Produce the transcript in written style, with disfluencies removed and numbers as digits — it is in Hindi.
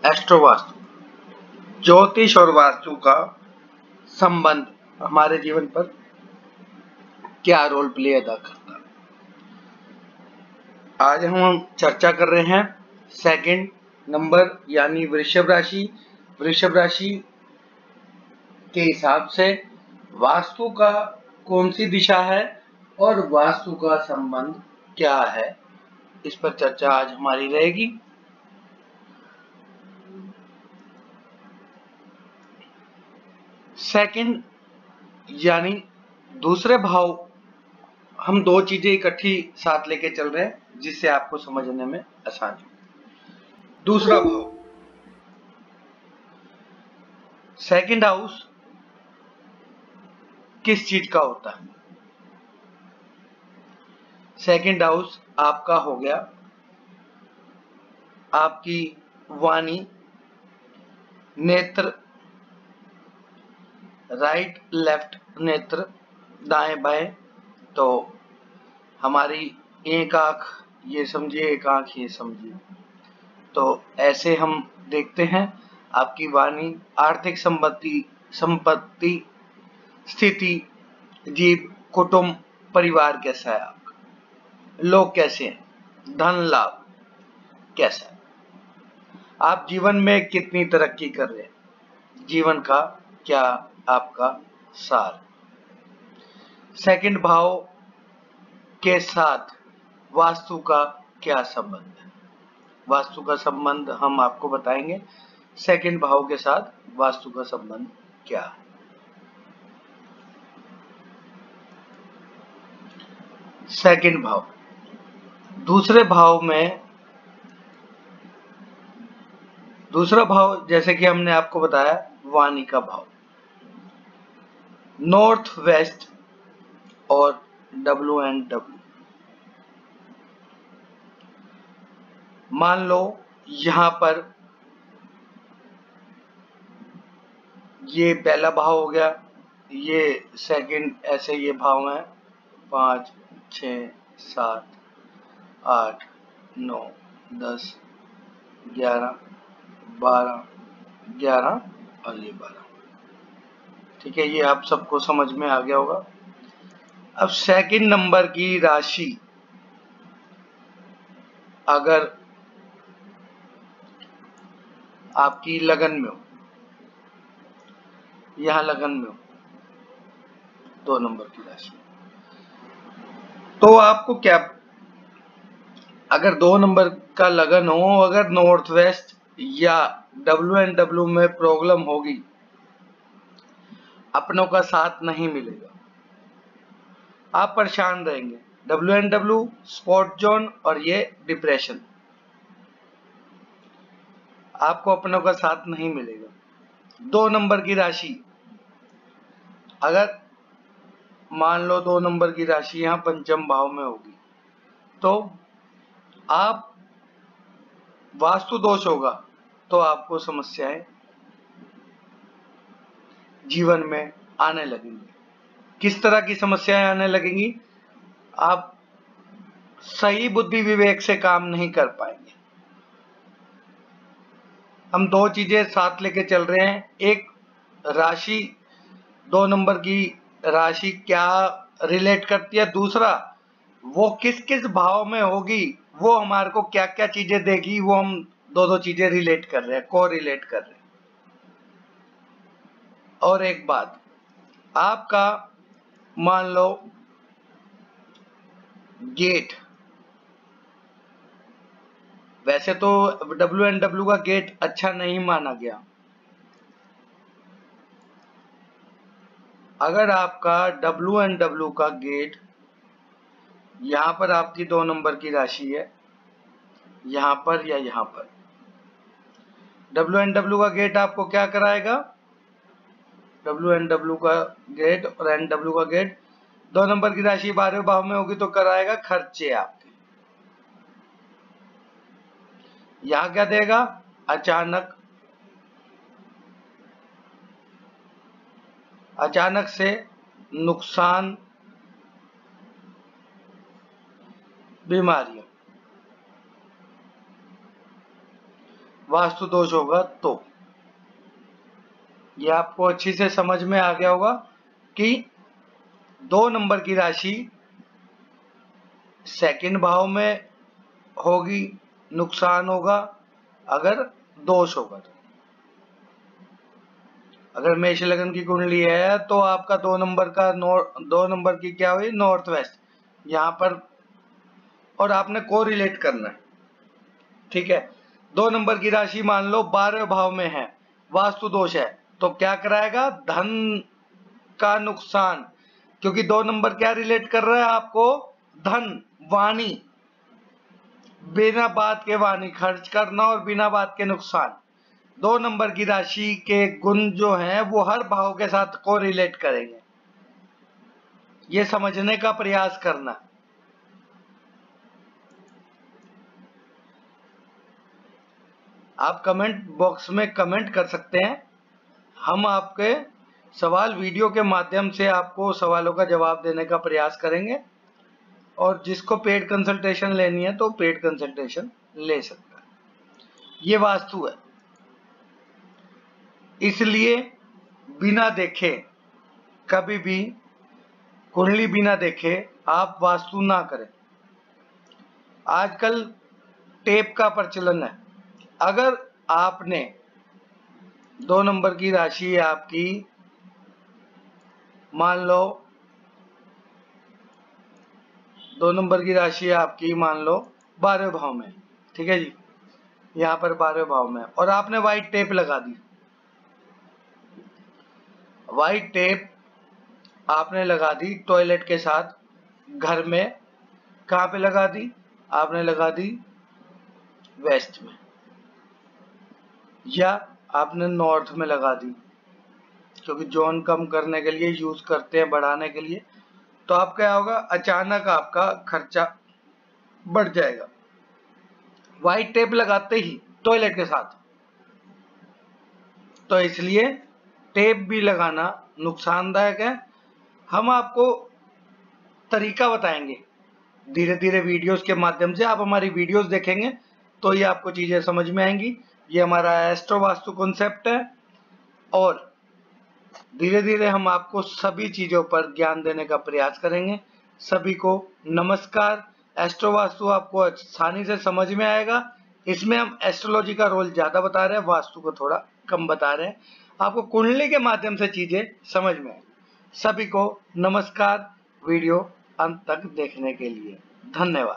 एस्ट्रो वास्तु, ज्योतिष और वास्तु का संबंध हमारे जीवन पर क्या रोल प्ले अदा करता है। आज हम चर्चा कर रहे हैं सेकंड नंबर यानी वृषभ राशि। वृषभ राशि के हिसाब से वास्तु का कौन सी दिशा है और वास्तु का संबंध क्या है, इस पर चर्चा आज हमारी रहेगी। सेकंड यानी दूसरे भाव, हम दो चीजें इकट्ठी साथ लेके चल रहे हैं जिससे आपको समझने में आसानी हो। दूसरा भाव, सेकंड हाउस किस चीज का होता है? सेकंड हाउस आपका हो गया आपकी वाणी, नेत्र, राइट लेफ्ट नेत्र, दाएं बाएं। तो हमारी एक आंख ये समझिए, एक आंख ये समझिए। तो ऐसे हम देखते हैं आपकी वाणी, आर्थिक संपत्ति, स्थिति, जीव, कुटुंब, परिवार कैसा है आपका, लोग कैसे हैं, धन लाभ कैसा है, आप जीवन में कितनी तरक्की कर रहे हैं, जीवन का क्या आपका सार। सेकंड भाव के साथ वास्तु का क्या संबंध है? वास्तु का संबंध हम आपको बताएंगे। सेकंड भाव के साथ वास्तु का संबंध क्या है? सेकंड भाव, दूसरे भाव में, दूसरा भाव जैसे कि हमने आपको बताया वाणी का भाव, नॉर्थ वेस्ट और WNW। मान लो यहां पर ये पहला भाव हो गया, ये सेकंड, ऐसे ये भाव हैं 5 6 7 8 9 10 11 12 11 और ये 12। ठीक है, ये आप सबको समझ में आ गया होगा। अब सेकंड नंबर की राशि अगर आपकी लगन में हो, यहां लगन में हो 2 नंबर की राशि, तो आपको क्या, अगर 2 नंबर का लगन हो, अगर नॉर्थ वेस्ट या WNW में प्रॉब्लम होगी, अपनों का साथ नहीं मिलेगा, आप परेशान रहेंगे। WNW, स्पॉट जोन और ये डिप्रेशन, आपको अपनों का साथ नहीं मिलेगा। 2 नंबर की राशि, अगर मान लो 2 नंबर की राशि यहाँ पंचम भाव में होगी, तो आप वास्तु दोष होगा तो आपको समस्याएं जीवन में आने लगेंगी। किस तरह की समस्याएं आने लगेंगी? आप सही बुद्धि विवेक से काम नहीं कर पाएंगे। हम दो चीजें साथ लेके चल रहे हैं, एक राशि 2 नंबर की राशि क्या रिलेट करती है, दूसरा वो किस किस भाव में होगी, वो हमारे को क्या क्या चीजें देगी, वो हम दो चीजें रिलेट कर रहे हैं, को रिलेट कर रहे हैं। और एक बात, आपका मान लो गेट, वैसे तो WNW का गेट अच्छा नहीं माना गया, अगर आपका WNW का गेट यहां पर, आपकी 2 नंबर की राशि है यहां पर या यहां पर, WNW का गेट आपको क्या कराएगा? WNW का गेट और NW का गेट 2 नंबर की राशि 12वें भाव में होगी तो कराएगा खर्चे आपके। यहां क्या देगा? अचानक से नुकसान, बीमारियां। वास्तु दोष होगा तो। ये आपको अच्छी से समझ में आ गया होगा कि 2 नंबर की राशि सेकंड भाव में होगी, नुकसान होगा अगर दोष होगा। अगर मेष लग्न की कुंडली है तो आपका 2 नंबर का 2 नंबर की क्या हुई, नॉर्थ वेस्ट यहाँ पर, और आपने को रिलेट करना है। ठीक है, 2 नंबर की राशि मान लो 12वें भाव में है, वास्तु दोष है, तो क्या कराएगा, धन का नुकसान, क्योंकि 2 नंबर क्या रिलेट कर रहा है आपको, धन, वाणी, बिना बात के वाणी खर्च करना और बिना बात के नुकसान। 2 नंबर की राशि के गुण जो हैं वो हर भाव के साथ को रिलेट करेंगे, ये समझने का प्रयास करना। आप कमेंट बॉक्स में कमेंट कर सकते हैं, हम आपके सवाल वीडियो के माध्यम से आपको सवालों का जवाब देने का प्रयास करेंगे, और जिसको पेड कंसल्टेशन लेनी है तो पेड कंसल्टेशन ले सकता है। ये वास्तु है, इसलिए बिना देखे, कभी भी कुंडली बिना देखे आप वास्तु ना करें। आजकल टेप का प्रचलन है, अगर आपने 2 नंबर की राशि आपकी मान लो 2 नंबर की राशि आपकी मान लो 12वें भाव में, ठीक है जी, यहाँ पर 12वें भाव में, और आपने व्हाइट टेप लगा दी। व्हाइट टेप आपने लगा दी टॉयलेट के साथ, घर में कहाँ पे लगा दी, आपने लगा दी वेस्ट में, या आपने नॉर्थ में लगा दी, क्योंकि जोन कम करने के लिए यूज करते हैं, बढ़ाने के लिए। तो आप क्या होगा, अचानक आपका खर्चा बढ़ जाएगा व्हाइट टेप लगाते ही टॉयलेट के साथ। तो इसलिए टेप भी लगाना नुकसानदायक है। हम आपको तरीका बताएंगे धीरे धीरे वीडियोस के माध्यम से, आप हमारी वीडियोस देखेंगे तो ये आपको चीजें समझ में आएंगी। ये हमारा एस्ट्रो वास्तु कॉन्सेप्ट है, और धीरे धीरे हम आपको सभी चीजों पर ज्ञान देने का प्रयास करेंगे। सभी को नमस्कार। एस्ट्रो वास्तु आपको आसानी से समझ में आएगा, इसमें हम एस्ट्रोलॉजी का रोल ज्यादा बता रहे हैं, वास्तु को थोड़ा कम बता रहे हैं, आपको कुंडली के माध्यम से चीजें समझ में आएगी। सभी को नमस्कार, वीडियो अंत तक देखने के लिए धन्यवाद।